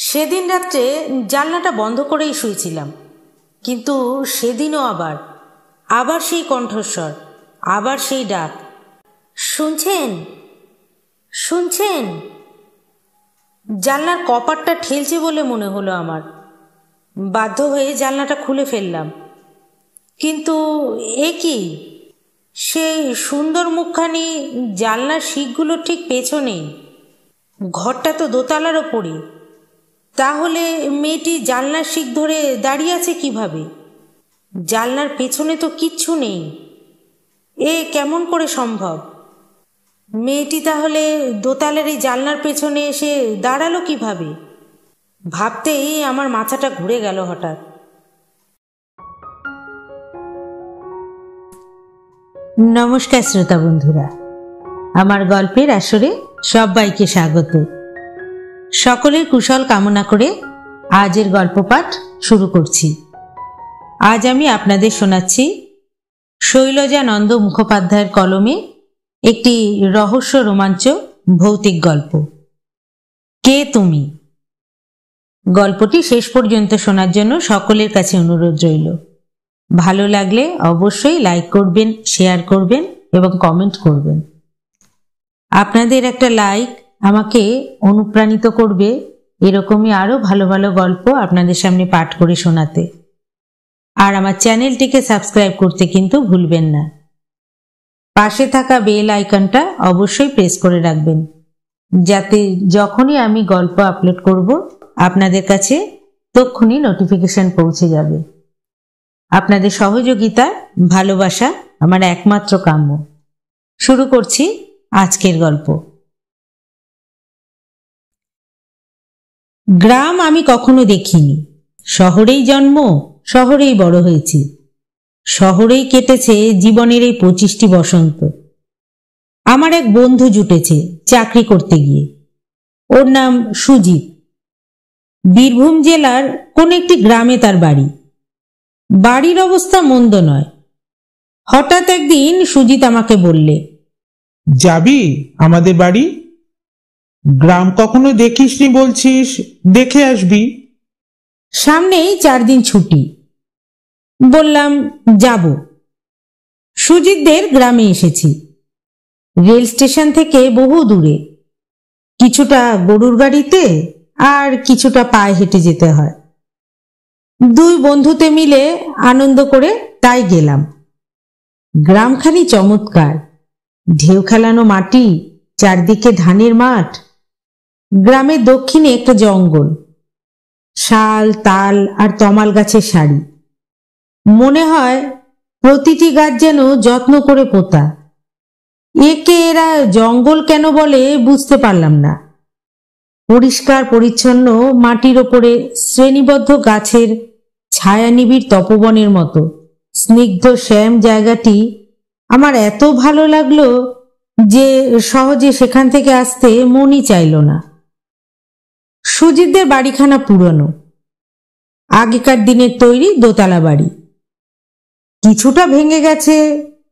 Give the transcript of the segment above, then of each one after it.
সেদিন রাত্রে জানলাটা বন্ধ করেই শুয়েছিলাম, কিন্তু সেদিনও আবার আবার সেই কণ্ঠস্বর, আবার সেই ডাক, শুনছেন শুনছেন। জানলার কপাটটা ঠেলছে বলে মনে হলো আমার। বাধ্য হয়ে জানলাটা খুলে ফেললাম, কিন্তু এ কি, সেই সুন্দর মুখখানি জানলার শিকগুলো ঠিক পেছনেই। ঘরটা তো দোতলার ওপরে, তাহলে মেয়েটি জানলার শিক ধরে দাঁড়িয়ে আছে কিভাবে? জানলার পেছনে তো কিচ্ছু নেই, এ কেমন করে সম্ভব? মেয়েটি তাহলে দোতলার এই জানলার পেছনে এসে দাঁড়ালো কিভাবে? ভাবতেই আমার মাথাটা ঘুরে গেল হঠাৎ। নমস্কার শ্রোতা বন্ধুরা, আমার গল্পের আসরে সবাইকে স্বাগত। সকলের কুশল কামনা করে আজের গল্প পাঠ শুরু করছি। আজ আমি আপনাদের শোনাচ্ছি শৈলজা নন্দ মুখোপাধ্যায়ের কলমে একটি রহস্য রোমাঞ্চ ভৌতিক গল্প, কে তুমি। গল্পটি শেষ পর্যন্ত শোনার জন্য সকলের কাছে অনুরোধ রইল। ভালো লাগলে অবশ্যই লাইক করবেন, শেয়ার করবেন এবং কমেন্ট করবেন। আপনাদের একটা লাইক আমাকে অনুপ্রাণিত করবে এরকমই আরও ভালো ভালো গল্প আপনাদের সামনে পাঠ করে শোনাতে। আর আমার চ্যানেলটিকে সাবস্ক্রাইব করতে কিন্তু ভুলবেন না। পাশে থাকা বেল আইকনটা অবশ্যই প্রেস করে রাখবেন, যাতে যখনই আমি গল্প আপলোড করব আপনাদের কাছে তক্ষুনি নোটিফিকেশন পৌঁছে যাবে। আপনাদের সহযোগিতা, ভালোবাসা আমার একমাত্র কাম্য। শুরু করছি আজকের গল্প। গ্রাম আমি কখনো দেখিনি। শহরেই জন্ম, শহরেই বড় হয়েছি, শহরেই কেটেছে জীবনের এই 25টি বসন্ত। আমার এক বন্ধু জুটেছে চাকরি করতে গিয়ে। ওর নাম সুজিত। বীরভূম জেলার কোন একটি গ্রামে তার বাড়ি। বাড়ির অবস্থা মন্দ নয়। হঠাৎ একদিন সুজিত আমাকে বললে, যাবি আমাদের বাড়ি? গ্রাম কখনো দেখিসনি বলছিস, দেখে আসবি। সামনেই 4 দিন ছুটি। বললাম যাব। সুজিতদের গ্রামে এসেছি, রেল স্টেশন থেকে বহু দূরে। কিছুটা গরুর গাড়িতে আর কিছুটা পায়ে হেঁটে যেতে হয়। 2 বন্ধুতে মিলে আনন্দ করে তাই গেলাম। গ্রামখানি চমৎকার, ঢেউ খেলানো মাটি, চারদিকে ধানের মাঠ। গ্রামের দক্ষিণে একটা জঙ্গল, শাল, তাল আর তমাল গাছের সারি। মনে হয় প্রতিটি গাছ যেন যত্ন করে পোতা। একে এরা জঙ্গল কেন বলে বুঝতে পারলাম না। পরিষ্কার পরিচ্ছন্ন মাটির ওপরে শ্রেণীবদ্ধ গাছের ছায়ানিবিড় তপবনের মতো স্নিগ্ধ শ্যাম জায়গাটি আমার এত ভালো লাগলো যে সহজে সেখান থেকে আসতে মনই চাইল না। সুজিতদের বাড়িখানা পুরনো, আগেকার দিনের তৈরি দোতলা বাড়ি। কিছুটা ভেঙে গেছে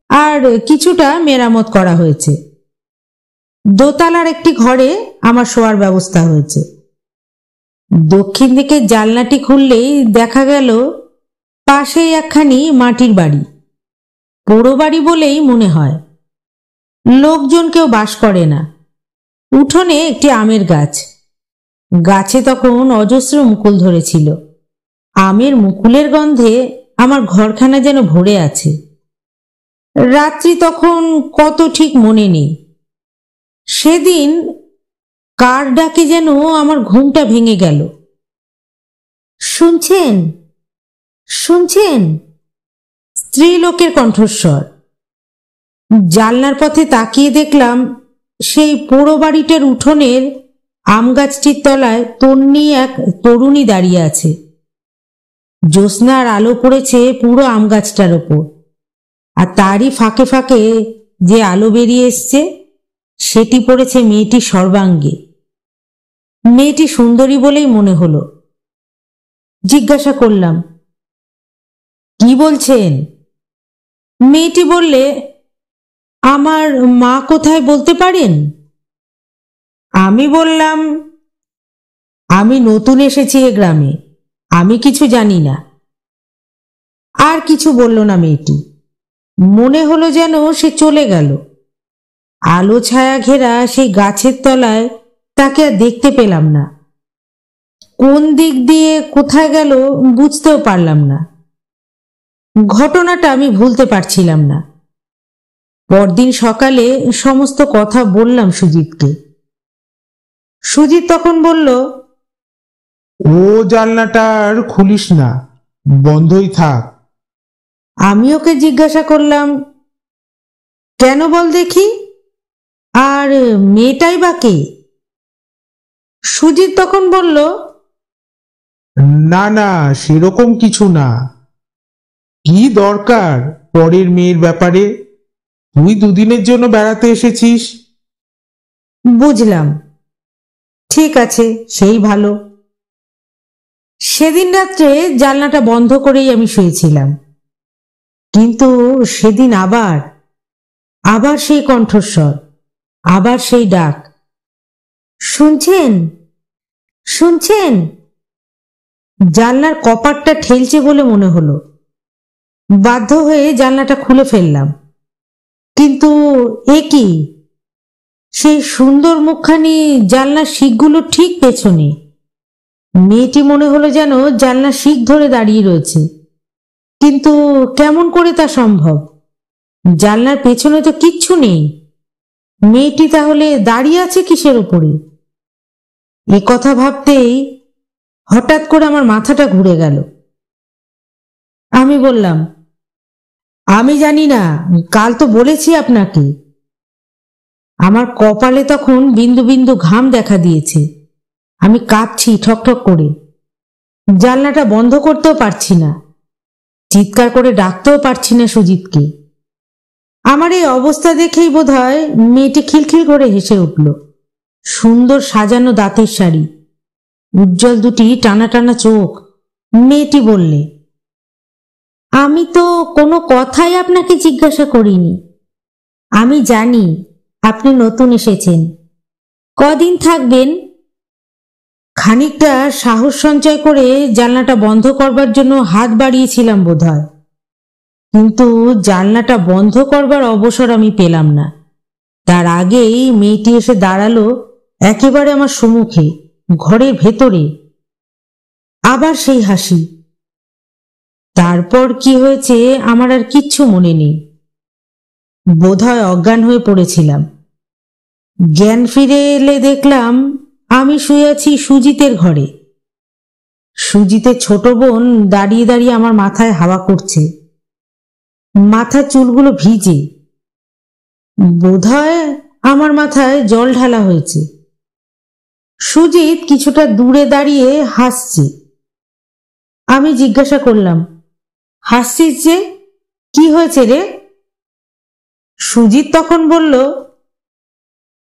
আর কিছুটা মেরামত করা হয়েছে। দোতলার একটি ঘরে আমার শোয়ার ব্যবস্থা হয়েছে। দক্ষিণ দিকে জানলাটি খুললেই দেখা গেল পাশেই একখানি মাটির বাড়ি। পোড়ো বাড়ি বলেই মনে হয়। লোকজন কেউ বাস করে না। উঠোনে একটি আমের গাছ। গাছে তখন অজস্র মুকুল ধরেছিল। আমের মুকুলের গন্ধে আমার ঘরখানা যেন ভরে আছে। রাত্রি তখন কত ঠিক মনে নেই। সেদিন কার ডাকে যেন আমার ঘুমটা ভেঙে গেল। শুনছেন শুনছেন, স্ত্রীলোকের কণ্ঠস্বর। জানলার পথে তাকিয়ে দেখলাম সেই পোড়ো বাড়িটার উঠোনের আম গাছটির তলায় তন্নি এক তরুণী দাঁড়িয়ে আছে। জ্যোৎস্নার আলো পড়েছে পুরো আম গাছটার ওপর, আর তারই ফাঁকে ফাঁকে যে আলো বেরিয়ে এসছে সেটি পড়েছে মেয়েটি সর্বাঙ্গে। মেয়েটি সুন্দরী বলেই মনে হলো। জিজ্ঞাসা করলাম, কি বলছেন? মেয়েটি বললে, আমার মা কোথায় বলতে পারেন? আমি বললাম, আমি নতুন এসেছি এ গ্রামে, আমি কিছু জানি না। আর কিছু বলল না মেয়েটি। মনে হলো যেন সে চলে গেল। আলো ছায়া ঘেরা সেই গাছের তলায় তাকে আর দেখতে পেলাম না। কোন দিক দিয়ে কোথায় গেল বুঝতেও পারলাম না। ঘটনাটা আমি ভুলতে পারছিলাম না। পরদিন সকালে সমস্ত কথা বললাম সুজিতকে। সুজিত তখন বলল, ও জানলাটা আর খুলিস না, বন্ধই থাক। আমি ওকে জিজ্ঞাসা করলাম, কেন বল দেখি, আর মেয়েটাই বা কে? সুজিত তখন বলল, না না, সেরকম কিছু না। কি দরকার পরের মেয়ের ব্যাপারে? তুই দুদিনের জন্য বেড়াতে এসেছিস। বুঝলাম, ঠিক আছে, সেই ভালো। সেদিন রাত্রে জানলাটা বন্ধ করেই আমি শুয়েছিলাম। কিন্তু সেদিন আবার আবার সেই কণ্ঠস্বর, আবার সেই ডাক, শুনছেন শুনছেন? জানলার কপাটটা ঠেলছে বলে মনে হলো। বাধ্য হয়ে জানলাটা খুলে ফেললাম। কিন্তু এ কি, সেই সুন্দর মুখখানি জানলার শিকগুলো ঠিক পেছনে। মেয়েটি মনে হলো যেন জানলার শিক ধরে দাঁড়িয়ে রয়েছে। কিন্তু কেমন করে তা সম্ভব? জানলার পেছনে তো কিচ্ছু নেই। মেয়েটি তাহলে দাঁড়িয়ে আছে কিসের উপরে? এ কথা ভাবতেই হঠাৎ করে আমার মাথাটা ঘুরে গেল। আমি বললাম, আমি জানি না, কাল তো বলেছি আপনাকে। আমার কপালে তখন বিন্দু বিন্দু ঘাম দেখা দিয়েছে। আমি কাঁপছি ঠকঠক করে। জানলাটা বন্ধ করতেও পারছি না, চিৎকার করে ডাকতেও পারছি না সুজিতকে। আমার এই অবস্থা দেখেই বোধহয় মেয়েটি খিলখিল করে হেসে উঠল। সুন্দর সাজানো দাঁতের শাড়ি, উজ্জ্বল দুটি টানা টানা চোখ। মেয়েটি বললে, আমি তো কোনো কথাই আপনাকে জিজ্ঞাসা করিনি। আমি জানি আপনি নতুন এসেছেন, কদিন থাকবেন? খানিকটা সাহস সঞ্চয় করে জানলাটা বন্ধ করবার জন্য হাত বাড়িয়েছিলাম বোধহয়, কিন্তু জানলাটা বন্ধ করবার অবসর আমি পেলাম না। তার আগেই মেয়েটি এসে দাঁড়ালো একেবারে আমার সম্মুখে, ঘরের ভেতরে। আবার সেই হাসি। তারপর কি হয়েছে আমার আর কিচ্ছু মনে নেই। বোধহয় অজ্ঞান হয়ে পড়েছিলাম। জ্ঞান ফিরে এলে দেখলাম আমি শুয়ে আছি সুজিতের ঘরে। সুজিতের ছোট বোন দাঁড়িয়ে দাঁড়িয়ে আমার মাথায় হাওয়া করছে। মাথার চুলগুলো ভিজে। বোধহয় আমার মাথায় জল ঢালা হয়েছে। সুজিত কিছুটা দূরে দাঁড়িয়ে হাসছে। আমি জিজ্ঞাসা করলাম, হাসছিস যে, কি হয়েছে রে? সুজিত তখন বলল,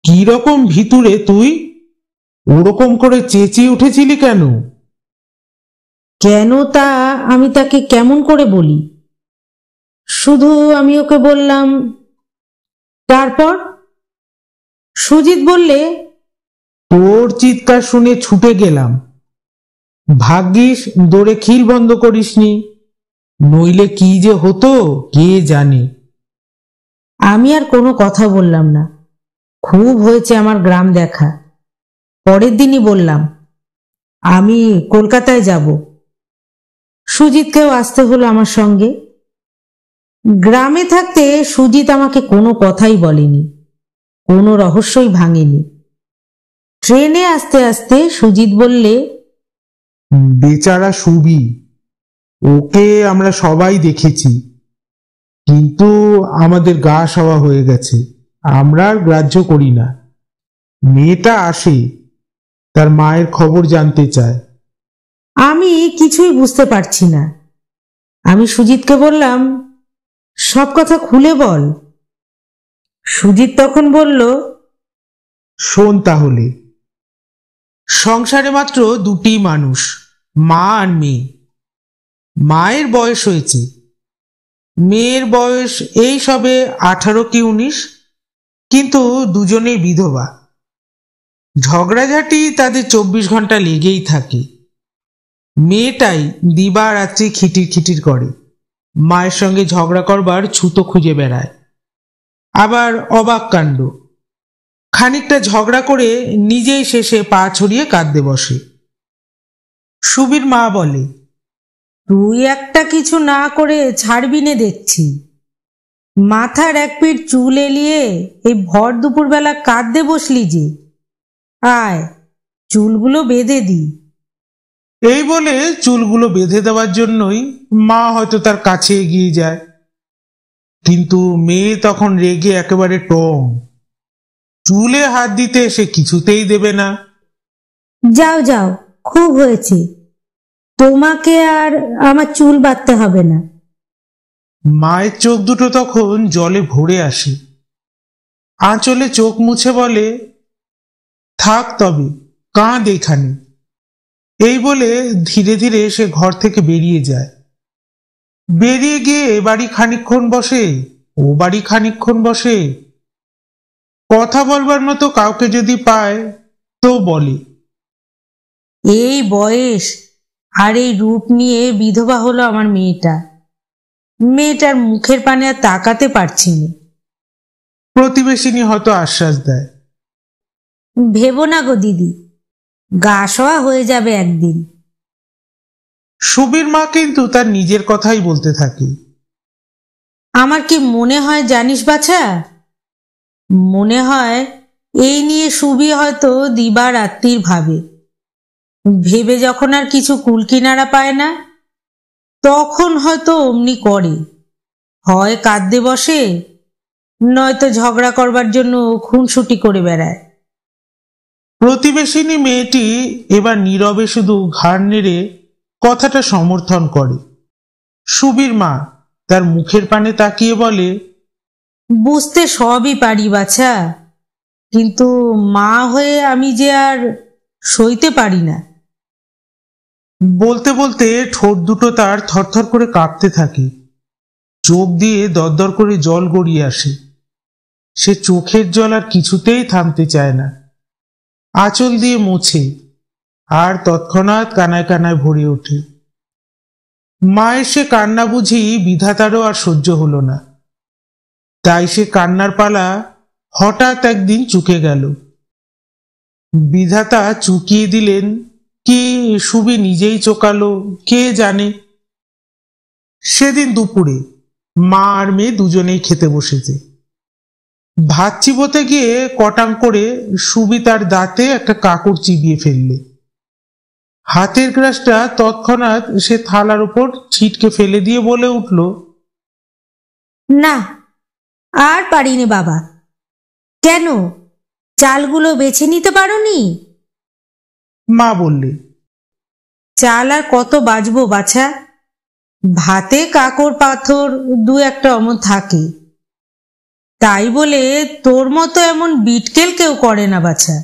কি রকম ভিতুরে তুই? ওরকম করে চেঁচিয়ে উঠেছিলি কেন? কেন তা আমি তাকে কেমন করে বলি? শুধু আমি ওকে বললাম, তারপর? সুজিত বললে, তোর চিৎকার শুনে ছুটে গেলাম। ভাগ্যিস দৌড়ে খিল বন্ধ করিসনি, নইলে কি যে হতো কে জানে। আমি আর কোনো কথা বললাম না। খুব হয়েছে আমার গ্রাম দেখা। পরের দিনই বললাম, আমি কলকাতায় যাব। সুজিতকেও আসতে হলো আমার সঙ্গে। গ্রামে থাকতে সুজিত আমাকে কোনো কথাই বলেনি, কোনো রহস্যই ভাঙেনি। ট্রেনে আসতে আসতে সুজিত বললে, বেচারা সুবি, ওকে আমরা সবাই দেখেছি, কিন্তু আমাদের গা সওয়া হয়ে গেছে, আমরা আর গ্রাহ্য করি না। মেয়েটা আসে, তার মায়ের খবর জানতে চায়। আমি কিছুই বুঝতে পারছি না। আমি সুজিতকে বললাম, সব কথা খুলে বল। সুজিত তখন বলল, শোন তাহলে, সংসারে মাত্র দুটি মানুষ, মা আর মেয়ে। মায়ের বয়স হয়েছে, মেয়ের বয়স এই সবে 18 কি 19, কিন্তু দুজনেই বিধবা। ঝগড়াঝাটি তাদের 24 ঘন্টা লেগেই থাকে। মেয়েটাই দিবা রাত্রি খিটির খিটির করে, মায়ের সঙ্গে ঝগড়া করবার ছুতো খুঁজে বেড়ায়। আবার অবাক কাণ্ড, খানিকটা ঝগড়া করে নিজেই শেষে পা ছড়িয়ে কাঁদতে বসে। সুবীর মা বলে, তুই একটা কিছু না করে ছাড়বি নে দেখছি। মাথার এক পিঠ চুল এলিয়ে এই ভর দুপুরবেলা কাঁদতে বসলি যে, আয় চুলগুলো বেঁধে দি। এই বলে চুলগুলো বেঁধে দেওয়ার জন্যই মা হয়তো তার কাছে এগিয়ে যায়, কিন্তু মেয়ে তখন রেগে একেবারে টং। চুলে হাত দিতে সে কিছুতেই দেবে না। যাও যাও, খুব হয়েছে, তোমাকে আর আমার চুল বাঁধতে হবে না। মায়ের চোখ দুটো তখন জলে ভরে আসে। আঁচলে চোখ মুছে বলে, থাক তবে, কাঁদ এখানে। এই বলে ধীরে ধীরে সে ঘর থেকে বেরিয়ে যায়। বেরিয়ে গিয়ে এ বাড়ি খানিকক্ষণ বসে, ও বাড়ি খানিকক্ষণ বসে। কথা বলবার মতো কাউকে যদি পায় তো বলে। এই বয়স আর এই রূপ নিয়ে বিধবা হলো আমার মেয়েটা। মেয়েটার মুখের পানে আর তাকাতে পারছি না। প্রতিবেশিনী হয়তো আশ্বাস দেয়, ভেবো না গো দিদি, গা সওয়া হয়ে যাবে একদিন। সুবীর মা কিন্তু তার নিজের কথাই বলতে থাকে। আমার কি মনে হয় জানিস বাছা, মনে হয় এই নিয়ে সুবি হয়তো দিবা রাত্রির ভাবে, ভেবে যখন আর কিছু কুলকিনারা পায় না তখন হয়তো অমনি করে, হয় কাঁদতে বসে, নয়তো ঝগড়া করবার জন্য খুনসুটি করে বেড়ায়। প্রতিবেশিনী মেয়েটি এবার নীরবে শুধু ঘাড় নেড়ে কথাটা সমর্থন করে। সুবীর মা তার মুখের পানে তাকিয়ে বলে, বুঝতে সবই পারি বাছা, কিন্তু মা হয়ে আমি যে আর সইতে পারি না। বলতে বলতে ঠোঁট দুটো তার থরথর করে কাঁপতে থাকে, চোখ দিয়ে দরদর করে জল গড়িয়ে আসে। সে চোখের জল আর কিছুতেই থামতে চায় না, আঁচল দিয়ে মোছে, আর তৎক্ষণাৎ কানায় কানায় ভরে ওঠে। মায়ের সে কান্না বুঝি বিধাতারও আর সহ্য হলো না, তাই সে কান্নার পালা হঠাৎ একদিন চুকে গেল। বিধাতা চুকিয়ে দিলেন কি সুবি নিজেই চোকালো কে জানে। সেদিন দুপুরে মা আর মেয়ে দুজনেই খেতে বসেছে। ভাত চিবোতে গিয়ে কটাং করে সুবি তার দাঁতে একটা কাকড় চিবিয়ে ফেললে। হাতের গ্রাসটা তৎক্ষণাৎ সে থালার উপর ছিটকে ফেলে দিয়ে বলে উঠল, না আর পারিনি বাবা। কেন, চালগুলো বেছে নিতে পারোনি? মা বললে, চাল আর কত বাজবো বাছা, ভাতে কাকড় পাথর দু একটা অমন থাকে, তাই বলে তোর মতো এমন বিটকেল কেউ করে না বাছা,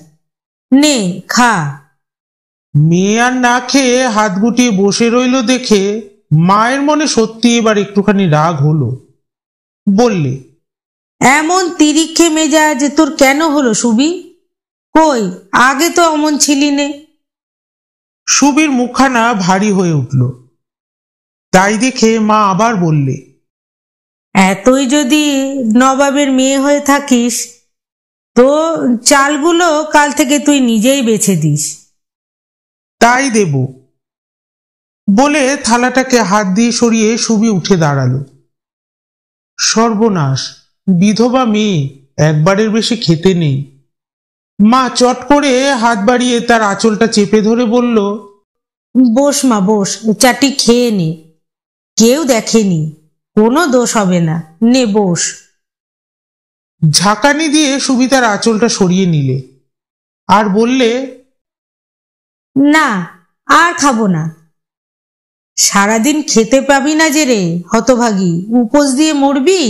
নে খা। মেয়ে আর না খেয়ে হাত গুটিয়ে বসে রইল দেখে মায়ের মনে সত্যি এবার একটুখানি রাগ হলো। বললে, এমন তিরিক্ষে মেজাজ তোর কেন হলো সুবি? কই আগে তো অমন ছিলি নে। সুবীর মুখখানা ভারী হয়ে উঠল। তাই দেখে মা আবার বললে, এতই যদি নবাবের মেয়ে হয়ে থাকিস তো চালগুলো কাল থেকে তুই নিজেই বেছে দিস। তাই দেব। বলে থালাটাকে হাত দিয়ে সরিয়ে সুবি উঠে দাঁড়ালো। সর্বনাশ, বিধবা মেয়ে, একবারের বেশি খেতে নেই। মা চট করে হাত বাড়িয়ে তার আঁচলটা চেপে ধরে বলল, বস মা বস, চাটি খেয়ে নে, কেউ দেখেনি, কোনো দোষ হবে না, নে বস। ঝাঁকানি দিয়ে সুবি তার আঁচলটা সরিয়ে নিলে আর বললে, না আর খাবো না। সারাদিন খেতে পাবি না যে রে হতভাগী, উপোস দিয়ে মরবি?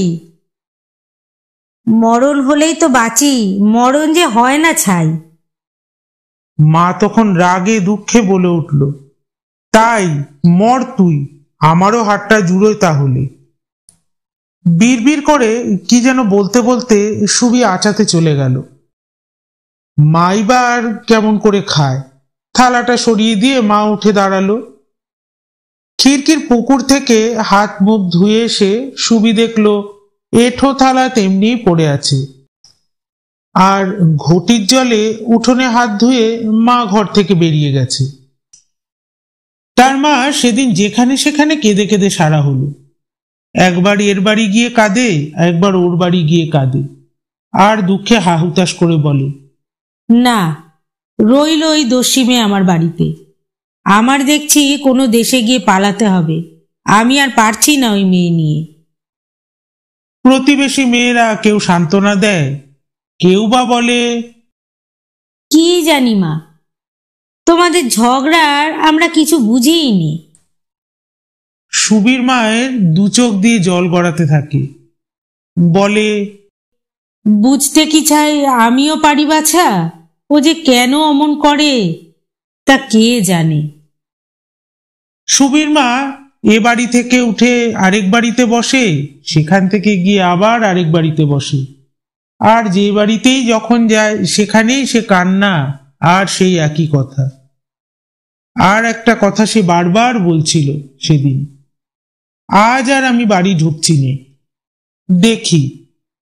মরণ হলেই তো বাঁচি, মরণ যে হয় না ছাই। মা তখন রাগে দুঃখে বলে উঠল, তাই মর তুই, আমারও হাতটা জুড়োয় তাহলে। বিড়বিড় করে কি যেন বলতে বলতে সুবি আঁচাতে চলে গেল। মাইবার কেমন করে খায়। থালাটা সরিয়ে দিয়ে মা উঠে দাঁড়ালো। খিড়কির পুকুর থেকে হাত মুখ ধুয়ে এসে সুবি দেখলো এঁঠো থালা তেমনি পড়ে আছে, আর ঘটির জলে উঠোনে হাত ধুয়ে মা ঘর থেকে বেরিয়ে গেছে। তার মা সেদিন যেখানে সেখানে কেঁদে কেঁদে সারা হলো। একবার এর বাড়ি গিয়ে কাঁদে, একবার ওর বাড়ি গিয়ে কাঁদে, আর দুঃখে হাহুতাশ করে বলে, না, রইল ওই দস্যি মেয়ে আমার বাড়িতে। আমার দেখছি কোনো দেশে গিয়ে পালাতে হবে। আমি আর পারছি না ওই মেয়ে নিয়ে। প্রতিবেশী মেয়েরা কেউ সান্ত্বনা দেয়, কেউ বা বলে, কি জানি মা, তোমাদের ঝগড়ার আমরা কিছু বুঝিই নি। সুবীর মায়ের দু চোখ দিয়ে জল গড়াতে থাকে। বলে, বুঝতে কি চাই আমিও পারি বাছা? ও যে কেন অমন করে তা কে জানে। সুবীর মা এ বাড়ি থেকে উঠে আরেক বাড়িতে বসে, সেখান থেকে গিয়ে আবার আরেক বাড়িতে বসে, আর যে বাড়িতেই যখন যায় সেখানেই সে কান্না আর সেই একই কথা। আর একটা কথা সে বারবার বলছিল সেদিন, আজ আর আমি বাড়ি ঢুকছি নে, দেখি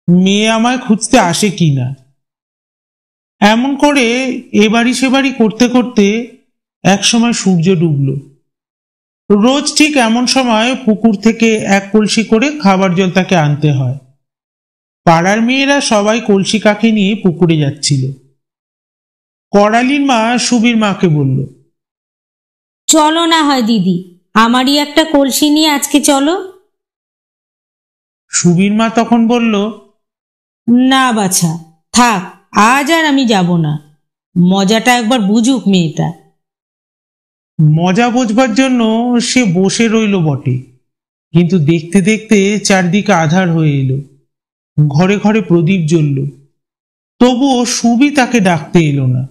মেয়ে আমায় খুঁজতে আসে কিনা। এমন করে এ বাড়ি সে বাড়ি করতে করতে একসময় সূর্য ডুবল। রোজ ঠিক এমন সময় পুকুর থেকে এক কলসি করে খাবার জল তাকে আনতে হয়। পাড়ার মেয়েরা সবাই কলসি কাকে নিয়ে পুকুরে যাচ্ছিল। করালির মা সুবীর মাকে বলল, চলো না হয় দিদি, আমারই একটা কলসি নিয়ে আজকে চলো। সুবীর মা তখন বলল, না বাছা, থাক, আজ আর আমি যাব না। মজাটা একবার বুঝুক মেয়েটা। মজা বোঝবার জন্য সে বসে রইল বটে, কিন্তু দেখতে দেখতে চারদিকে আঁধার হয়ে এলো। ঘরে ঘরে প্রদীপ জ্বলল, তবুও সুবি তাকে ডাকতে এলো না।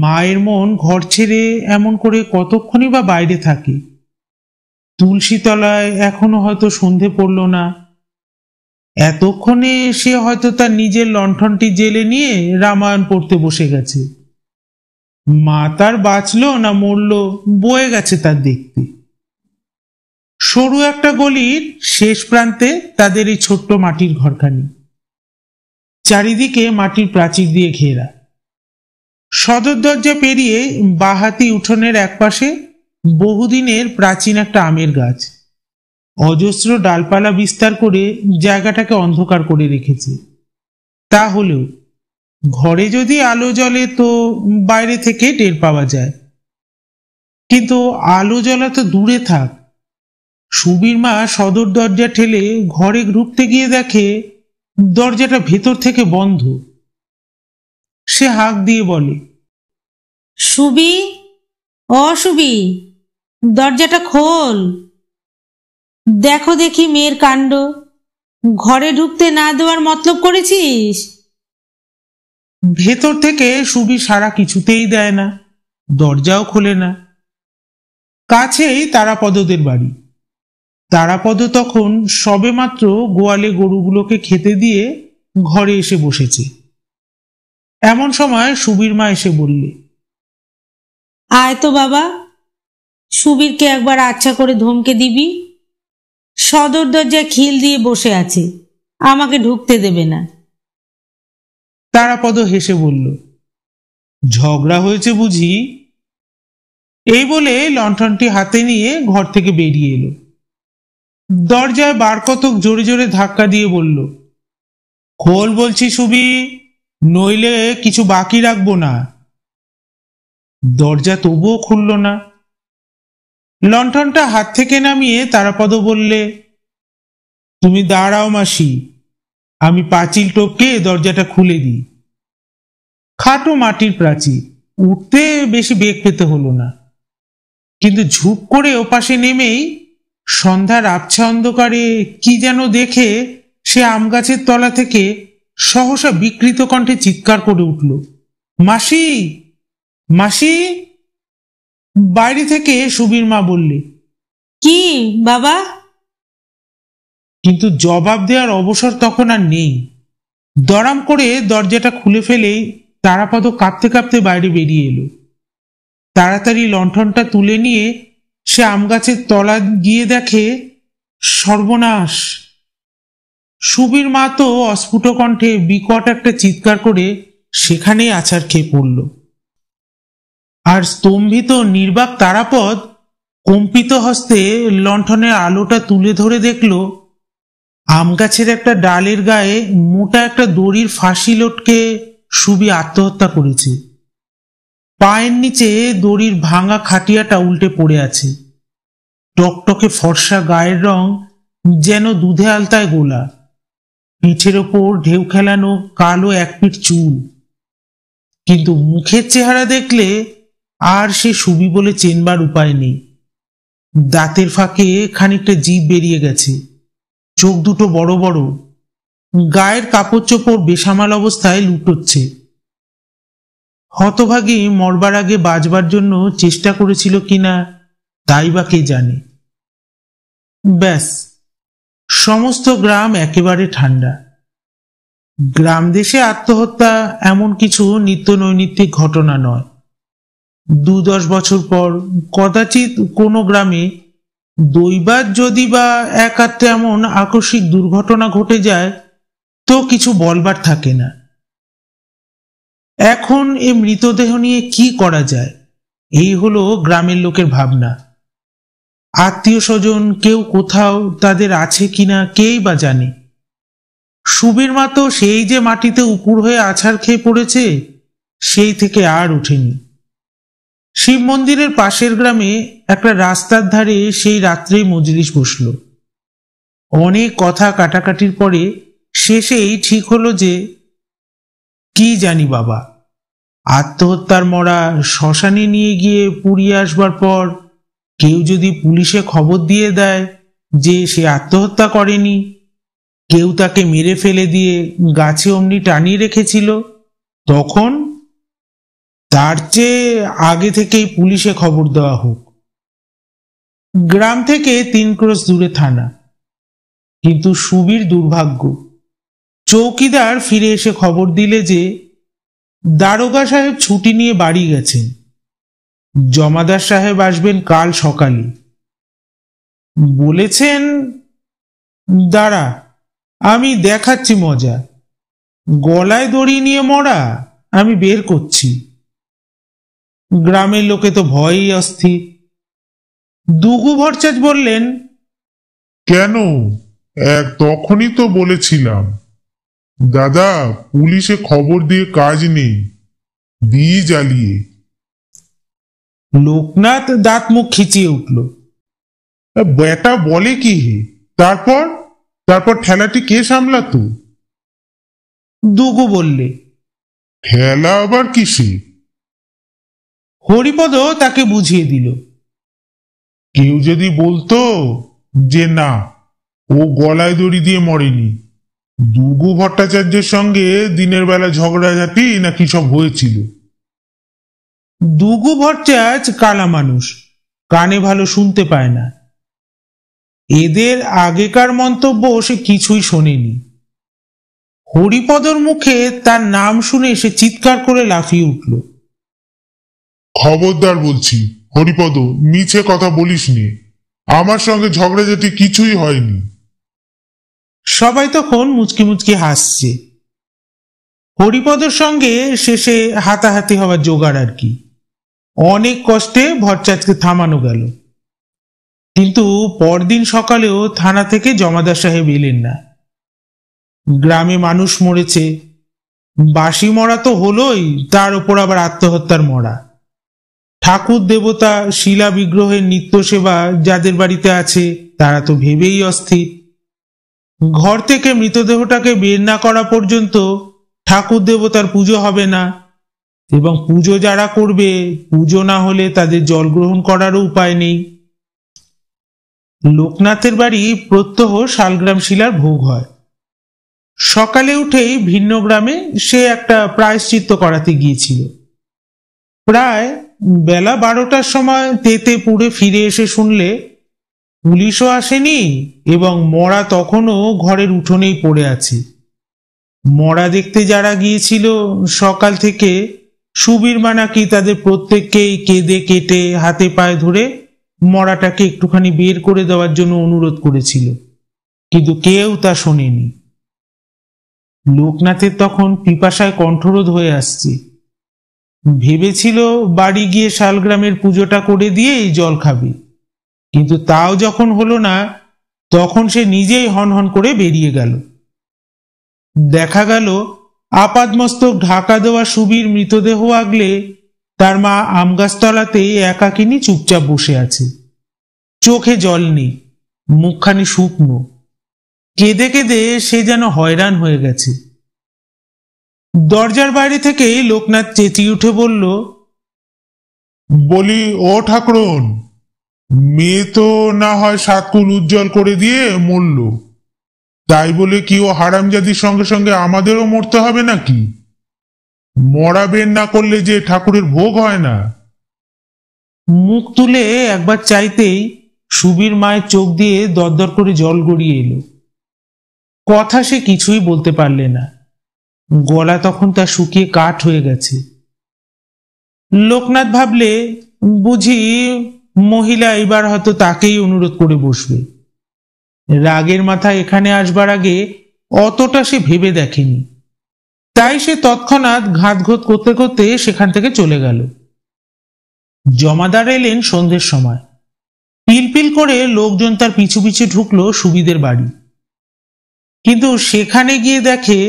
মায়ের মন ঘর ছেড়ে এমন করে কতক্ষণই বা বাইরে থাকে। তুলসী তলায় এখনো হয়তো সন্ধে পড়ল না। এতক্ষণে সে হয়তো তার নিজের লণ্ঠনটি জেলে নিয়ে রামায়ণ পড়তে বসে গেছে। মা তার বাঁচলো না মরল বয়ে গেছে তার দেখতে। সরু একটা গলির শেষ প্রান্তে তাদের এই ছোট্ট মাটির ঘরখানি, চারিদিকে মাটির প্রাচীর দিয়ে ঘেরা। সদর দরজা পেরিয়ে বাহাতি উঠোনের একপাশে বহুদিনের প্রাচীন একটা আমের গাছ, অজস্র ডালপালা বিস্তার করে জায়গাটাকে অন্ধকার করে রেখেছে। তা হলেও ঘরে যদি আলো জ্বলে তো বাইরে থেকে টের পাওয়া যায়, কিন্তু আলো জ্বলা তো দূরে থাক। সুবীর মা সদর দরজা ঠেলে ঘরে ঢুকতে গিয়ে দেখে দরজাটা ভেতর থেকে বন্ধ। সে হাঁক দিয়ে বলে, সুবি, ও সুবি, দরজাটা খোল। দেখো দেখি মেয়ের কাণ্ড, ঘরে ঢুকতে না দেওয়ার মতলব করেছিস? ভেতর থেকে সুবি সারা কিছুতেই দেয় না, দরজাও খোলে না। কাছেই তারাপদদের বাড়ি। তারাপদ তখন সবেমাত্র গোয়ালে গরুগুলোকে খেতে দিয়ে ঘরে এসে বসেছে। এমন সময় সুবীর মা এসে বললে, আয় তো বাবা, সুবীরকে একবার আচ্ছা করে ধমকে দিবি। সদর দরজায় খিল দিয়ে বসে আছে, আমাকে ঢুকতে দেবে না। তারাপদ হেসে বলল, ঝগড়া হয়েছে বুঝি? এই বলে লণ্ঠনটি হাতে নিয়ে ঘর থেকে বেরিয়ে এলো। দরজায় বার কতক জোরে জোরে ধাক্কা দিয়ে বলল, খোল বলছি সুবি, নইলে কিছু বাকি রাখবো না। দরজা তবুও খুলল না। লণ্ঠনটা হাত থেকে নামিয়ে তারাপদ বললে, তুমি দাঁড়াও মাসি, আমি পাঁচিল টপকে দরজাটা খুলে দিই। খাটো মাটির প্রাচীর, উঠতে বেশি বেগ পেতে হলো না, কিন্তু ঝুপ করে ওপাশে নেমেই সন্ধ্যার আবছা অন্ধকারে কি যেন দেখে সে আম গাছের তলা থেকে সহসা বিকৃত কণ্ঠে চিৎকার করে উঠল, মাসি, মাসি। বাইরে থেকে সুবীর মা বললে, কি বাবা? কিন্তু জবাব দেওয়ার অবসর তখন আর নেই। দড়াম করে দরজাটা খুলে ফেলেই তারাপদ কাঁপতে কাঁপতে বাইরে বেরিয়ে এলো। তাড়াতাড়ি লণ্ঠনটা তুলে নিয়ে সে আম গাছের তলা গিয়ে দেখে সর্বনাশ। সুবীর মা তো অস্ফুট কণ্ঠে বিকট একটা চিৎকার করে সেখানেই আছাড় খেয়ে পড়ল। আর স্তম্ভিত নির্বাক তারাপদ কম্পিত হস্তে লণ্ঠনের আলোটা তুলে ধরে দেখল আম গাছের একটা ডালের গায়ে মোটা একটা দড়ির ফাঁসি লটকে সুবি আত্মহত্যা করেছে। পায়ের নিচে দড়ির ভাঙা খাটিয়াটা উল্টে পড়ে আছে। টকটকে ফর্সা গায়ের রং যেন দুধে আলতায় গোলা। পিঠের ওপর ঢেউ খেলানো কালো এক পিঠ চুল। কিন্তু মুখের চেহারা দেখলে আর সে সুবি বলে চেনবার উপায় নেই। দাঁতের ফাঁকে খানিকটা জিভ বেরিয়ে গেছে, চোখ দুটো বড় বড়, গায়ের কাপড় চোপড় বেসামাল অবস্থায় লুটোচ্ছে। হতভাগী মরবার আগে বাঁচবার জন্য চেষ্টা করেছিল কিনা তাই বা কে জানে। ব্যাস, সমস্ত গ্রাম একেবারে ঠান্ডা। গ্রাম দেশে আত্মহত্যা এমন কিছু নিত্য নৈমিত্তিক ঘটনা নয়। 2-10 বছর পর কদাচিৎ কোনো গ্রামে দৈবাৎ যদি বা এক আধটা এমন আকস্মিক দুর্ঘটনা ঘটে যায় তো কিছু বলবার থাকে না। এখন এ মৃতদেহ নিয়ে কি করা যায়, এই হলো গ্রামের লোকের ভাবনা। আত্মীয় স্বজন কেউ কোথাও তাদের আছে কিনা কেই বা জানে। সুবীর মা তো সেই যে মাটিতে উপুড় হয়ে আছাড় খেয়ে পড়েছে, সেই থেকে আর ওঠেনি। শিব মন্দিরের পাশের গ্রামে একটা রাস্তার ধারে সেই রাত্রেই মজলিস বসল। অনেক কথা কাটাকাটির পরে শেষেই ঠিক হলো যে কি জানি বাবা, আত্মহত্যার মরা শ্মশানে নিয়ে গিয়ে পুড়িয়ে আসবার পর কেউ যদি পুলিশে খবর দিয়ে দেয় যে সে আত্মহত্যা করেনি, কেউ তাকে মেরে ফেলে দিয়ে গাছে অমনি টানিয়ে রেখেছিল, তখন তার চেয়ে আগে থেকেই পুলিশে খবর দেওয়া হোক। গ্রাম থেকে 3 ক্রোশ দূরে থানা। কিন্তু সুবীর দুর্ভাগ্য, চৌকিদার ফিরে এসে খবর দিলে যে দারোগা সাহেব ছুটি নিয়ে বাড়ি গেছেন, জমাদার সাহেব আসবেন কাল সকালে। বলেছেন, দাঁড়া আমি দেখাচ্ছি মজা, গলায় দড়ি নিয়ে মরা আমি বের করছি। গ্রামের লোকে তো ভয়ই অস্থির। দুগু ভট্টাচার্য বললেন, কেন, তখনই তো বলেছিলাম দাদা, পুলিশে খবর দিয়ে কাজ নেই, দিই জ্বালিয়ে। লোকনাথ দাঁত মুখ খিচিয়ে উঠল। বেটা বলে কি হে? তারপর তারপর ঠেলাটি কে সামলাতো? দুগু বললে, ঠেলা আবার কিসে? হরিপদ তাকে বুঝিয়ে দিল। কেউ যদি বলতো যে না, ও গলায় দড়ি দিয়ে মরেনি, দুগু ভট্টাচার্যের সঙ্গে দিনের বেলা ঝগড়াঝাটি নাকি সব হয়েছিল। দুগু ভট্টাচার্য কালা মানুষ, কানে ভালো শুনতে পায় না। এদের আগেকার মন্তব্য সে কিছুই শোনেনি। হরিপদর মুখে তার নাম শুনে সে চিৎকার করে লাফিয়ে উঠল। খবরদার বলছি হরিপদ, মিছে কথা বলিস নি, আমার সঙ্গে ঝগড়াঝাটি কিছুই হয়নি। সবাই তখন মুচকি মুচকি হাসছে। হরিপদর সঙ্গে শেষে হাতাহাতি হওয়ার জোগাড় আর কি। অনেক কষ্টে ভট্টাচার্যকে থামানো গেল। কিন্তু পরদিন সকালেও থানা থেকে জমাদার সাহেব এলেন না। গ্রামে মানুষ মরেছে, বাসি মরা তো হলোই, তার উপর আবার আত্মহত্যার মরা। ঠাকুর দেবতা শিলা বিগ্রহের নিত্য সেবা যাদের বাড়িতে আছে তারা তো ভেবেই অস্থির। ঘর থেকে মৃতদেহটাকে বের না করা পর্যন্ত ঠাকুর দেবতার পুজো হবে না, এবং পুজো যারা করবে, পুজো না হলে তাদের জল গ্রহণ করারও উপায় নেই। লোকনাথের বাড়ি প্রত্যহ শালগ্রাম শিলার ভোগ হয়। সকালে উঠেই ভিন্ন গ্রামে সে একটা প্রায়শ্চিত্ত করাতে গিয়েছিল। প্রায় বেলা 12টার সময় তেতে পুড়ে ফিরে এসে শুনলে পুলিশও আসেনি এবং মরা তখনও ঘরের উঠোনেই পড়ে আছে। মরা দেখতে যারা গিয়েছিল সকাল থেকে সুবীর মা নাকি তাদের প্রত্যেককেই কেঁদে কেটে হাতে পায়ে ধরে মরাটাকে একটুখানি বের করে দেওয়ার জন্য অনুরোধ করেছিল, কিন্তু কেউ তা শোনেনি। লোকনাথের তখন পিপাসায় কণ্ঠরোধ হয়ে আসছে। ভেবেছিল বাড়ি গিয়ে শালগ্রামের পুজোটা করে দিয়েই জল খাবে, কিন্তু তাও যখন হলো না তখন সে নিজেই হনহন করে বেরিয়ে গেল। দেখা গেল আপাদমস্তক ঢাকা দেওয়া সুবীর মৃতদেহ আগলে তার মা আমগাছতলাতে একাকিনী চুপচাপ বসে আছে। চোখে জল নেই, মুখখানি শুকনো, কেঁদে কেঁদে সে যেন হয়রান হয়ে গেছে। দরজার বাইরে থেকে লোকনাথ চেঁচিয়ে উঠে বলল, বলি ও ঠাকুরন, মেয়ে তো না হয় সাতকুল উজ্জ্বল করে দিয়ে মরল, তাই বলে কি ও হারামজাদির সঙ্গে সঙ্গে আমাদেরও মরতে হবে নাকি? মরা বের না করলে যে ঠাকুরের ভোগ হয় না। মুখ তুলে একবার চাইতেই সুবীর মায়ের চোখ দিয়ে দরদর করে জল গড়িয়ে এলো। কথা সে কিছুই বলতে পারলে না, গলা তখন তার শুকিয়ে কাঠ হয়ে গেছে। লোকনাথ ভাবলে বুঝি মহিলা এবার হয়তো তাকেই অনুরোধ করে বসবে। রাগের মাথায় এখানে আসবার আগে অতটা সে ভেবে দেখেনি, তাই সে তৎক্ষণাৎ ঘাতঘোত করতে করতে সেখান থেকে চলে গেল। জমাদার এলেন সন্ধ্যের সময়। পিলপিল করে লোকজন তার পিছু পিছু ঢুকলো সুবিদের বাড়ি, কিন্তু সেখানে গিয়ে দেখে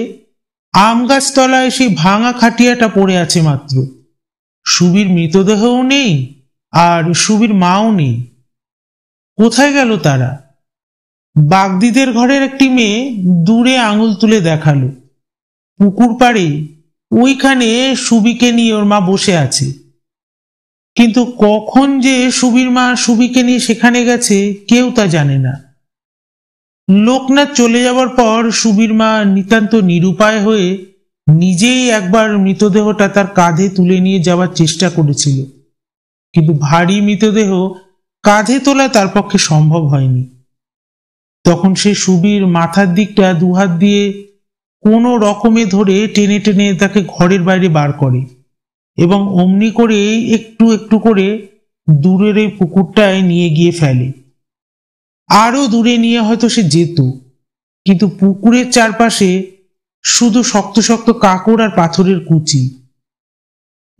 আমগাছতলায় সেই ভাঙা খাটিয়াটা পড়ে আছে মাত্র। সুবীর মৃতদেহও নেই, আর সুবীর মাও নেই। কোথায় গেল তারা? বাগদিদের ঘরের একটি মেয়ে দূরে আঙুল তুলে দেখালো, পুকুর পাড়ে ওইখানে সুবিকে নিয়ে ওর মা বসে আছে। কিন্তু কখন যে সুবীর মা সুবিকে নিয়ে সেখানে গেছে কেউ তা জানে না। লোকনাথ চলে যাবার পর সুবীর মা নিতান্ত নিরুপায় হয়ে নিজেই একবার মৃতদেহটা তার কাঁধে তুলে নিয়ে যাওয়ার চেষ্টা করেছিল, কিন্তু ভারী মৃতদেহ কাঁধে তোলা তার পক্ষে সম্ভব হয়নি। তখন সে সুবীর মাথার দিকটা দুহাত দিয়ে কোনো রকমে ধরে টেনে টেনে তাকে ঘরের বাইরে বার করে, এবং অমনি করে একটু একটু করে দূরের এই পুকুরটায় নিয়ে গিয়ে ফেলে। আরো দূরে নিয়ে হয়তো সে যেত, কিন্তু পুকুরের চারপাশে শুধু শক্ত শক্ত কাঁকড় আর পাথরের কুচি।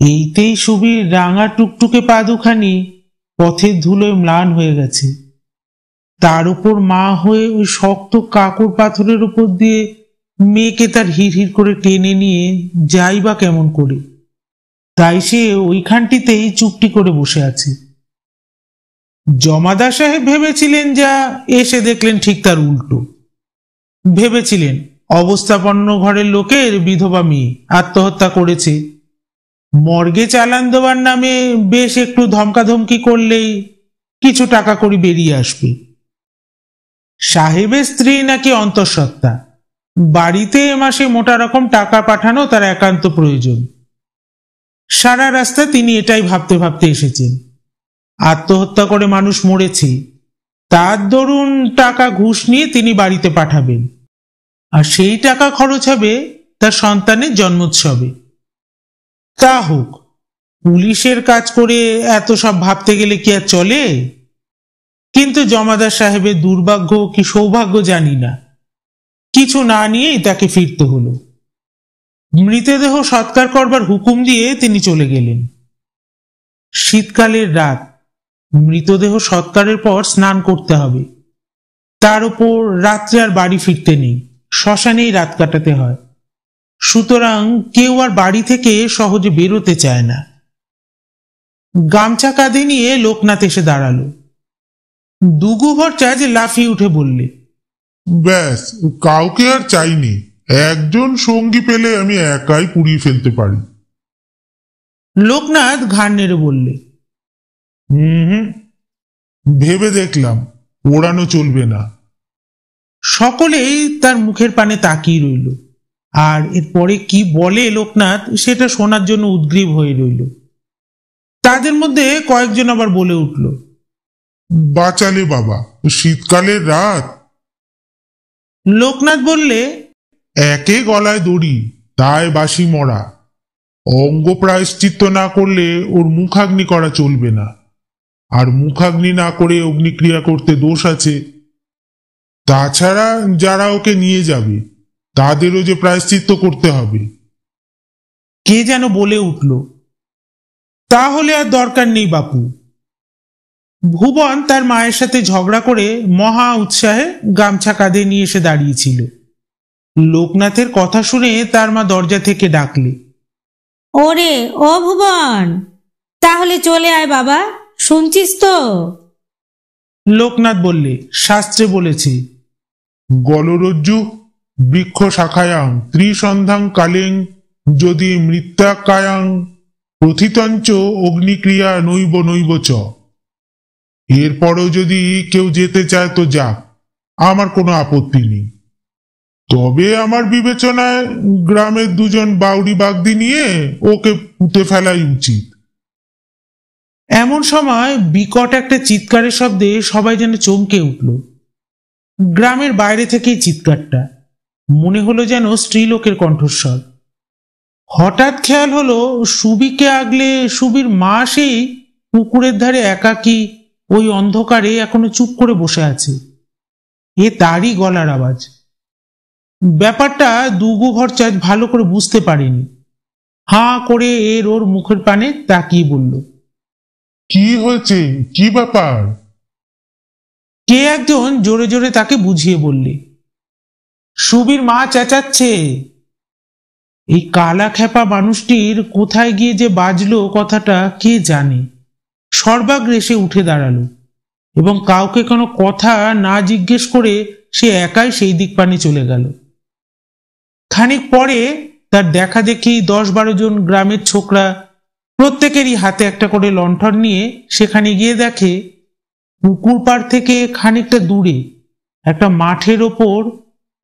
এইতেই সুবীর রাঙা টুকটুকে পা দুখানি পথের ধুলোয় ম্লান হয়ে গেছে। তার উপর মা হয়ে ওই শক্ত কাঁকড় পাথরের উপর দিয়ে মেয়েকে তার হিড় করে টেনে নিয়ে যাই বা কেমন করে। তাই সে ওইখানটিতেই চুপটি করে বসে আছে। জমাদার সাহেব ভেবেছিলেন যা, এসে দেখলেন ঠিক তার উল্টো। ভেবেছিলেন অবস্থাপন্ন ঘরের লোকের বিধবা মেয়ে আত্মহত্যা করেছে, মর্গে চালান দেওয়ার নামে বেশ একটু ধমকাধমকি করলেই কিছু টাকা করি বেরিয়ে আসবে। সাহেবের স্ত্রী নাকি অন্তঃসত্ত্বা, বাড়িতে এ মাসে মোটা রকম টাকা পাঠানো তার একান্ত প্রয়োজন। সারা রাস্তা তিনি এটাই ভাবতে ভাবতে এসেছেন। আত্মহত্যা করে মানুষ মরেছে, তার দরুন টাকা ঘুষ নিয়ে তিনি বাড়িতে পাঠাবেন, আর সেই টাকা খরচ হবে তার সন্তানের জন্মোৎসবে। তা হোক, পুলিশের কাজ করে এত সব ভাবতে গেলে কি আর চলে? কিন্তু জমাদার সাহেবের দুর্ভাগ্য কি সৌভাগ্য জানি না, কিছু না নিয়েই তাকে ফিরতে হলো। মৃতদেহ সৎকার করবার হুকুম দিয়ে তিনি চলে গেলেন। শীতকালের রাত, মৃতদেহ সৎকারের পর স্নান করতে হবে, তার উপর রাত্রে আর বাড়ি ফিরতে নেই, শ্মশানেই রাত কাটাতে হয়। সুতরাং কেউ আর বাড়ি থেকে সহজে বেরোতে চায় না। গামছা কাঁধে নিয়ে লোকনাথ এসে দাঁড়ালো। দুগু ভট্টাচার্য লাফিয়ে উঠে বললে, ব্যাস, কাউকে আর চাইনি, একজন সঙ্গী পেলে আমি একাই পুড়িয়ে ফেলতে পারি। লোকনাথ ঘাড় নেড়ে বললে, ভেবে দেখলাম ওড়ানো চলবে না। সকলেই তার মুখের পানে তাকিয়ে রইল, আর এরপরে কি বলে লোকনাথ সেটা শোনার জন্য উদ্গ্রীব হয়ে রইল। তাদের মধ্যে কয়েকজন আবার বলে উঠল, বাঁচালে বাবা, শীতকালের রাত। লোকনাথ বললে, একে গলায় দড়ি, তাই বাসি মরা। অঙ্গ প্রায়শ্চিত্ত না করলে ওর মুখাগ্নি করা চলবে না, আর মুখাগ্নি না করে অগ্নিক্রিয়া করতে দোষ আছে। তাছাড়া যারা ওকে নিয়ে যাবে তাদেরও যে প্রায়শ্চিত্ত করতে হবে। কে যেন বলে উঠল, তাহলে আর দরকার নেই বাপু। ভুবন তার মায়ের সাথে ঝগড়া করে মহা উৎসাহে গামছা কাঁধে নিয়ে এসে দাঁড়িয়েছিল। লোকনাথের কথা শুনে তার মা দরজা থেকে ডাকলে, ওরে ও ভুবন, তাহলে চলে আয় বাবা, শুনছিস তো? লোকনাথ বললে, শাস্ত্রে বলেছে, গলরজ্জু বৃক্ষ শাখায়াং ত্রিসন্ধাং কালেং যদি মৃত্যাকায়াং প্রথিতঞ্চ অগ্নিক্রিয়া নৈব নৈব চ। এরপরও যদি কেউ যেতে চায় তো যাক, আমার কোনো আপত্তি নেই। তবে আমার বিবেচনায় গ্রামের দুজন বাউরি বাগদি নিয়ে ওকে পুঁতে ফেলাই উচিত। এমন সময় বিকট একটা চিৎকারের শব্দে সবাই যেন চমকে উঠল। গ্রামের বাইরে থেকেই চিৎকারটা, মনে হলো যেন স্ত্রীলোকের কণ্ঠস্বর। হঠাৎ খেয়াল হলো সুবিকে আগলে সুবির মা সেই পুকুরের ধারে একাকী ওই অন্ধকারে এখনো চুপ করে বসে আছে। এ তারই গলার আওয়াজ। ব্যাপারটা দুগু ভরচাঁদ ভালো করে বুঝতে পারেনি। হাঁ করে ওর মুখের পানে তাকিয়ে বলল, কি হয়েছে, কি ব্যাপার? কে একজন জোরে জোরে তাকে বুঝিয়ে বললে, সুবির মা চেঁচাচ্ছে। এই কালা খেপা মানুষটির কোথায় গিয়ে যে বাজলো কথাটা কে জানে। সর্বাগ্রে সে উঠে দাঁড়ালো এবং কাউকে কোনো কথা না জিজ্ঞেস করে সে একাই সেই দিক পানে চলে গেল। খানিক পরে তার দেখা দেখি 10-12 জন গ্রামের ছোকরা প্রত্যেকেরই হাতে একটা করে লণ্ঠন নিয়ে সেখানে গিয়ে দেখে পুকুর পাড় থেকে খানিকটা দূরে একটা মাঠের ওপর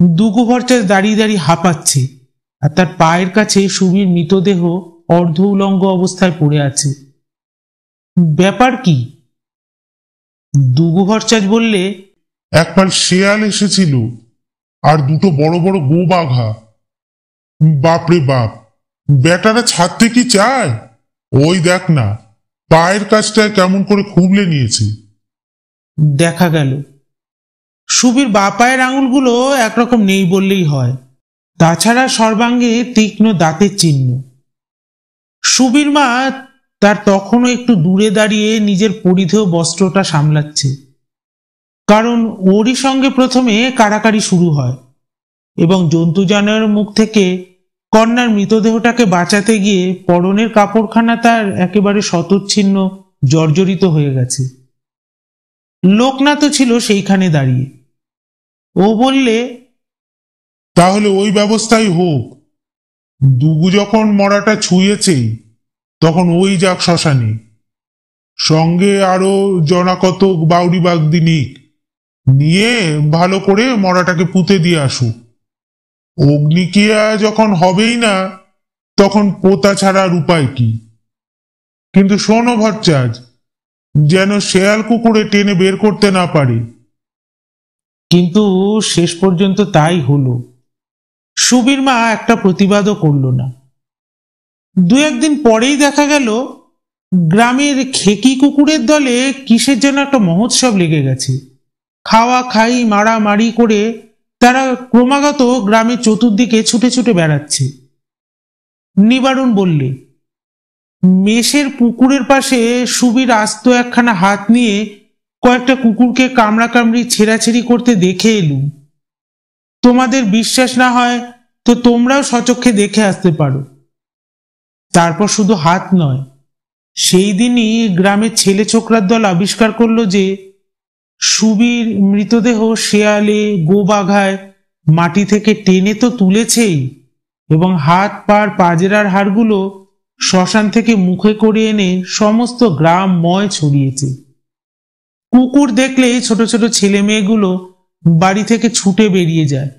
দুগু ভরচাঁদ দাঁড়িয়ে দাঁড়িয়ে হাঁপাচ্ছে, আর তার পায়ের কাছে সুবির মৃতদেহ অর্ধ উলঙ্গ অবস্থায় পড়ে আছে। ব্যাপার কি? দুগু ভরচাঁদ বললে, একবার শেয়াল এসেছিল আর দুটো বড় বড় গোবাঘা। বাপরে বাপ, বেটারা ছাড়তে কি চায়? ওই দেখ না, পায়ের কাছটায় কেমন করে খুবলে নিয়েছে। দেখা গেল সুবির বা পায়ের আঙুলগুলো একরকম নেই বললেই হয়, তাছাড়া সর্বাঙ্গে তীক্ষ্ণ দাঁতের চিহ্ন। সুবির মা তার তখনও একটু দূরে দাঁড়িয়ে নিজের পরিধেয় বস্ত্রটা সামলাচ্ছে, কারণ ওরই সঙ্গে প্রথমে কাড়াকাড়ি শুরু হয় এবং জন্তু জানোয়ারের মুখ থেকে কন্যার মৃতদেহটাকে বাঁচাতে গিয়ে পরনের কাপড়খানা তার একেবারে শতচ্ছিন্ন জর্জরিত হয়ে গেছে। লোকনাথ ছিল সেইখানে দাঁড়িয়ে। ও বললে, তাহলে ওই ব্যবস্থাই হোক। দুগু যখন মরাটা ছুঁয়েছেই তখন ওই যাক শ্মশানে, সঙ্গে আরো জনাকতক বাউরি বাগদি নিয়ে ভালো করে মরাটাকে পুঁতে দিয়ে আসুক। অগ্নিক্রিয়া যখন হবেই না তখন পোতা ছাড়ার উপায় কি? কিন্তু শোনো ভট্টাচার্য, যেন শেয়াল কুকুরে টেনে বের করতে না পারে। কিন্তু শেষ পর্যন্ত তাই হলো। সুবির মা একটা প্রতিবাদও করল না। 2-1 দিন পরেই দেখা গেল গ্রামের খেকি কুকুরের দলে কিসের যেন একটা মহোৎসব লেগে গেছে। খাওয়া খাই মারামারি করে তারা ক্রমাগত গ্রামের চতুর্দিকে ছুটে ছুটে বেড়াচ্ছে। নিবারণ বললে, মেষের পুকুরের পাশে সুবির আস্ত একখানা হাত নিয়ে কয়েকটা কুকুরকে কামড়াকামড়ি ছেঁড়াছেড়ি করতে দেখে এলুম। তোমাদের বিশ্বাস না হয় তো তোমরাও স্বচক্ষে দেখে আসতে পারো। তারপর শুধু হাত নয়, সেই দিনই গ্রামের ছেলে ছোকরার দল আবিষ্কার করলো যে সুবির মৃতদেহ শেয়ালে গোবাঘায় মাটি থেকে টেনে তো তুলেছেই, এবং হাত পার পাজেরার হাড়গুলো শ্মশান থেকে মুখে করে এনে সমস্ত গ্রাম ময় ছড়িয়েছে। কুকুর দেখলেই ছোট ছোট ছেলে মেয়েগুলো বাড়ি থেকে ছুটে বেরিয়ে যায়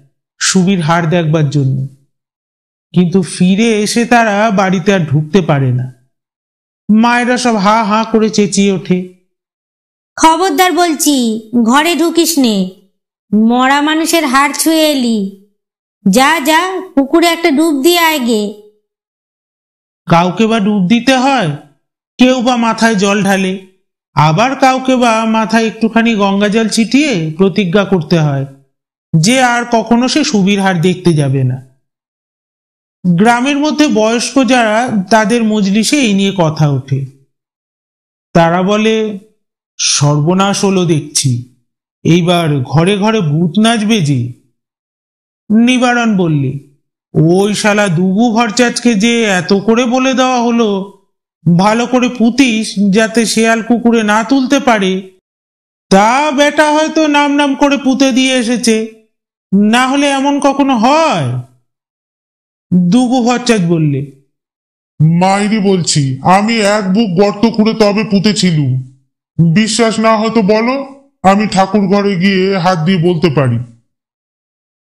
সুবির হাড় দেখবার জন্য, কিন্তু ফিরে এসে তারা বাড়িতে আর ঢুকতে পারে না। মায়েরা সব হা হা করে চেঁচিয়ে ওঠে, খবরদার বলছি, ঘরে ঢুকিস নে, মরা মানুষের হাড় ছুঁয়ে এলি। যা যা পুকুরে একটা ডুব দিয়ে আয় গে। কাউকে বা ডুব দিতে হয়, কেউ বা মাথায় জল ঢালে, আবার কাউকে বা মাথায় একটুখানি গঙ্গা জল ছিটিয়ে প্রতিজ্ঞা করতে হয় যে আর কখনো সে সুবীর হাট দেখতে যাবে না। গ্রামের মধ্যে বয়স্ক যারা, তাদের মজলিসে এই নিয়ে কথা ওঠে। তারা বলে, সর্বনাশ হলো দেখছি, এইবার ঘরে ঘরে ভূত নাচবে যে। নিবারণ বললে, ওই শালা দুগু ভরচাচকে যে এত করে বলে দেওয়া হলো ভালো করে পুতিস যাতে শেয়াল কুকুরে না তুলতে পারে, তা বেটা হয়তো নাম নাম করে পুঁতে দিয়ে এসেছে, না হলে এমন কখনো হয়? দুগু ভরচাচ বললে, মাইরি বলছি, আমি এক বুক গর্ত খুঁড়ে তবে পুঁতেছিলুম। বিশ্বাস না হয়তো বলো, আমি ঠাকুর ঘরে গিয়ে হাত দিয়ে বলতে পারি।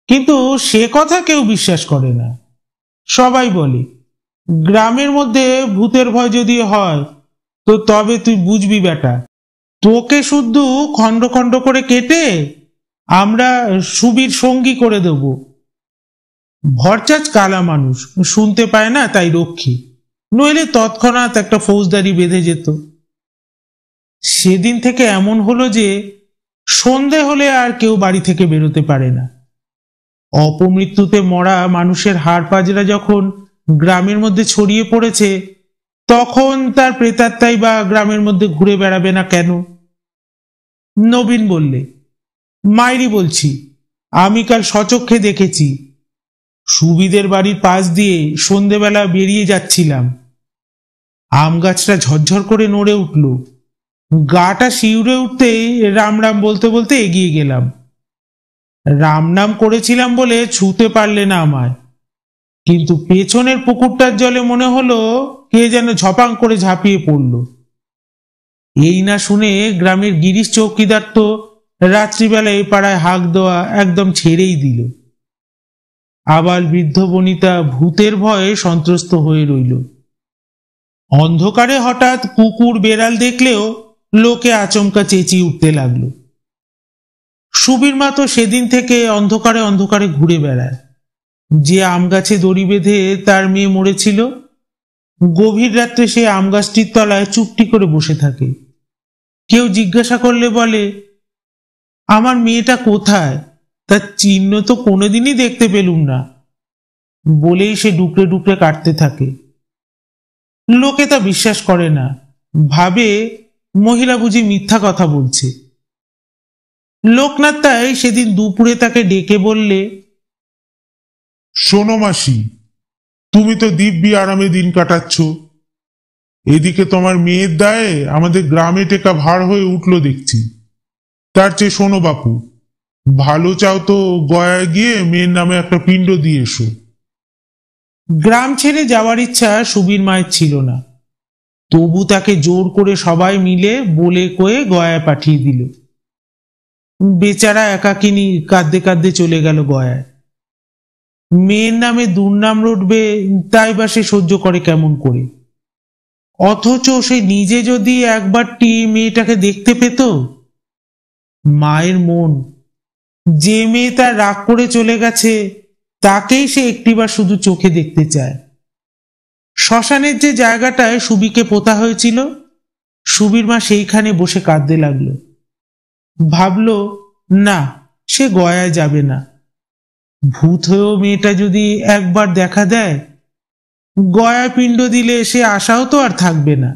কিন্তু সে কথা কেউ বিশ্বাস করে না। সবাই বলে, গ্রামের মধ্যে ভূতের ভয় যদি হয় তো তবে তুই বুঝবি বেটা, তোকে শুধু খণ্ড খণ্ড করে কেটে আমরা সুবীর সঙ্গী করে দেব। ভরচাচ কালা মানুষ, শুনতে পায় না তাই রক্ষী, নইলে তৎক্ষণাৎ একটা ফৌজদারি বেঁধে যেত। সেদিন থেকে এমন হলো যে সন্ধে হলে আর কেউ বাড়ি থেকে বেরোতে পারে না। অপমৃত্যুতে মরা মানুষের হাড় পাজরা যখন গ্রামের মধ্যে ছড়িয়ে পড়েছে, তখন তার প্রেতাত্মাই বা গ্রামের মধ্যে ঘুরে বেড়াবে না কেন? নবীন বললে, মাইরি বলছি, আমি কাল সচক্ষে দেখেছি। সুবিদের বাড়ির পাশ দিয়ে সন্ধেবেলা বেরিয়ে যাচ্ছিলাম, আম গাছটা ঝরঝর করে নড়ে উঠল, গাটা শিউরে উঠতেই রাম রাম বলতে বলতে এগিয়ে গেলাম। রাম নাম করেছিলাম বলে ছুঁতে পারলে না আমায়, কিন্তু পেছনের পুকুরটার জলে মনে হলো কে যেন ঝপাং করে ঝাঁপিয়ে পড়ল। এই না শুনে গ্রামের গিরিশ চৌকিদার তো রাত্রিবেলা এ পাড়ায় হাঁক দেওয়া একদম ছেড়েই দিল। আবার বৃদ্ধ বনিতা ভূতের ভয়ে সন্ত্রস্ত হয়ে রইল। অন্ধকারে হঠাৎ কুকুর বেড়াল দেখলেও লোকে আচমকা চেঁচিয়ে উঠতে লাগলো। সুবীর মা তো সেদিন থেকে অন্ধকারে অন্ধকারে ঘুরে বেড়ায়। যে আম গাছে দড়ি বেঁধে তার মেয়ে মরেছিল, গভীর রাত্রে সে আম গাছটির তলায় চুপটি করে বসে থাকে। কেউ জিজ্ঞাসা করলে বলে, আমার মেয়েটা কোথায়, তার চিহ্ন তো কোনোদিনই দেখতে পেলুম না, বলেই সে ডুকরে ডুকরে কাটতে থাকে। লোকে তা বিশ্বাস করে না, ভাবে মহিলা বুঝি মিথ্যা কথা বলছে। লোকনাথ তাই সেদিন দুপুরে তাকে ডেকে বললে, শোনো মাসি, তুমি তো দিব্যি আরামে দিন কাটাচ্ছ, এদিকে তোমার মেয়ের দায়ে আমাদের গ্রামে টেকা ভার হয়ে উঠলো দেখছি। তার চেয়ে শোনো বাপু, ভালো চাও তো গয়ায় গিয়ে মেয়ের নামে একটা পিণ্ড দিয়ে এসো। গ্রাম ছেড়ে যাওয়ার ইচ্ছা সুবীর মায়ের ছিল না, তবু তাকে জোর করে সবাই মিলে বলে কয়ে গয়ায় পাঠিয়ে দিল। বেচারা একাকিনী কাঁদতে কাঁদতে চলে গেল গয়ায়। মেয়ের নামে দুর্নাম রটবে, তাই বা সে সহ্য করে কেমন করে? অথচ সে নিজে যদি একবারটি মেয়েটাকে দেখতে পেত। মায়ের মন, যে মেয়ে তার রাগ করে চলে গেছে তাকেই সে একটিবার শুধু চোখে দেখতে চায়। শ্মশানের যে জায়গাটায় সুবিকে পোতা হয়েছিল, সুবীর মা সেইখানে বসে কাঁদতে লাগলো। ভাবল, না, সে গয়ায় যাবে না। ভূত হয়েও মেয়েটা যদি একবার দেখা দেয়, গয়ায় পিণ্ড দিলে সে আশাও তো আর থাকবে না।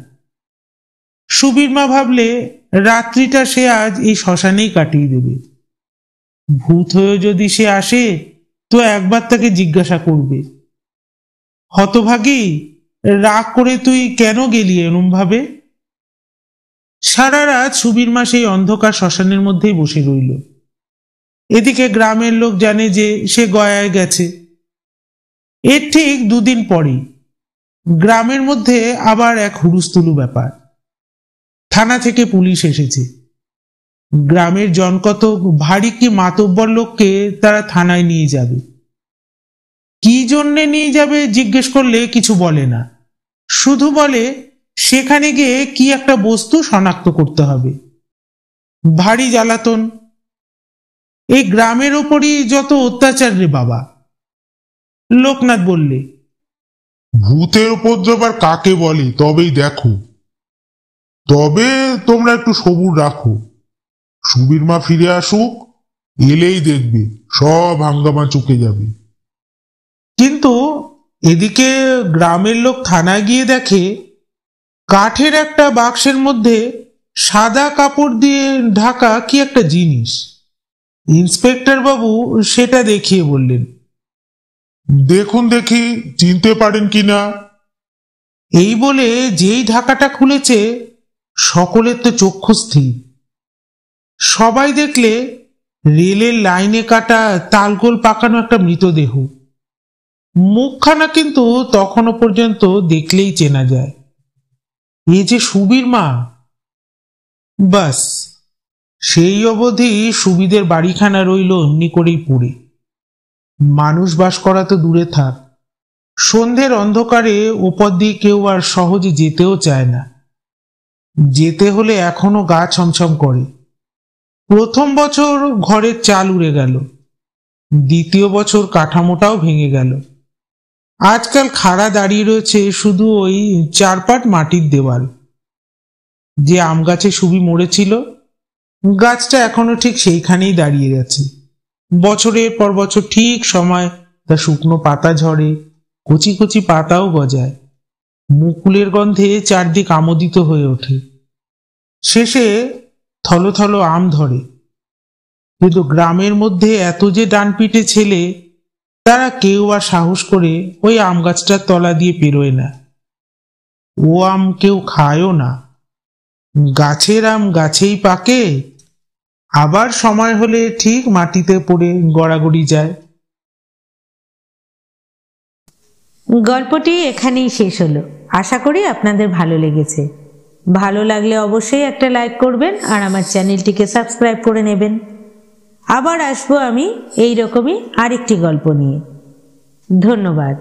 সুবীর মা ভাবলে রাত্রিটা সে আজ এই শ্মশানেই কাটিয়ে দেবে। ভূত হয়েও যদি সে আসে তো একবার তাকে জিজ্ঞাসা করবে, হতভাগী, রাগ করে তুই কেন গেলি এরম ভাবে? সারা রাত সুবীর মা সেই অন্ধকার শ্মশানের মধ্যেই বসে রইল। এদিকে গ্রামের লোক জানে যে সে গয়ায় গেছে। এর ঠিক দুদিন পরেই গ্রামের মধ্যে আবার এক হুড়ুস্থুলু ব্যাপার। থানা থেকে পুলিশ এসেছে। গ্রামের জনকতক ভারী কি মাতব্বর লোককে তারা থানায় নিয়ে যাবে। কি জন্যে নিয়ে যাবে জিজ্ঞেস করলে কিছু বলে না, শুধু বলে সেখানে গিয়ে কি একটা বস্তু শনাক্ত করতে হবে। ভারী জ্বালাতন। এই গ্রামের ওপরই যত অত্যাচার রে বাবা, লোকনাথ বললে। ভূতের উপদ্রব আর কাকে বলে তবেই দেখো। তবে তোমরা একটু সবুর রাখো, সুবীর মা ফিরে আসুক, এলেই দেখবে সব হাঙ্গামা চুকে যাবে। কিন্তু এদিকে গ্রামের লোক থানায় গিয়ে দেখে কাঠের একটা বাক্সের মধ্যে সাদা কাপড় দিয়ে ঢাকা কি একটা জিনিস। ইন্সপেক্টর বাবু সেটা দেখিয়ে বললেন, দেখুন দেখি চিনতে পারেন কিনা। এই বলে যেই ঢাকাটা খুলেছে সকলের তো চক্ষু স্থির। সবাই দেখলে রেলের লাইনে কাটা তালগোল পাকানো একটা মৃতদেহ। মুখখানা কিন্তু তখনও পর্যন্ত দেখলেই চেনা যায়, এ যে সুবীর মা। বাস সেই অবধি সুবিদের বাড়িখানা রইল এমনি করেই পড়ে। মানুষ বাস করা তো দূরে থাক, সন্ধ্যের অন্ধকারে ওপর দিয়ে কেউ আর সহজে যেতেও চায় না। যেতে হলে এখনো গা ছমছম করে। প্রথম বছর ঘরের চাল উড়ে গেল, দ্বিতীয় বছর কাঠামোটাও ভেঙে গেল। আজকাল খাড়া দাঁড়িয়ে রয়েছে শুধু ওই 4 পাট মাটির দেওয়াল। যে আম গাছে সুবি মরেছিল, গাছটা এখনো ঠিক সেইখানেই দাঁড়িয়ে গেছে। বছরের পর বছর ঠিক সময় তা শুকনো পাতা ঝরে, কচি কচি পাতাও গজায়, মুকুলের গন্ধে চারদিক আমোদিত হয়ে ওঠে। শেষে থলো থলো আম ধরে। কিন্তু গ্রামের মধ্যে এত যে ডানপিটে ছেলে, তারা কেউ আর সাহস করে ওই আম গাছটার তলা দিয়ে পেরোয় না। ও আম কেউ খায়ও না। গাছের আম গাছেই পাকে, আবার সময় হলে ঠিক মাটিতে পড়ে গড়াগড়ি যায়। গল্পটি এখানেই শেষ হলো। আশা করি আপনাদের ভালো লেগেছে। ভালো লাগলে অবশ্যই একটা লাইক করবেন আর আমার চ্যানেলটিকে সাবস্ক্রাইব করে নেবেন। আবার আসবো আমি এই রকমই আরেকটি গল্প নিয়ে। ধন্যবাদ।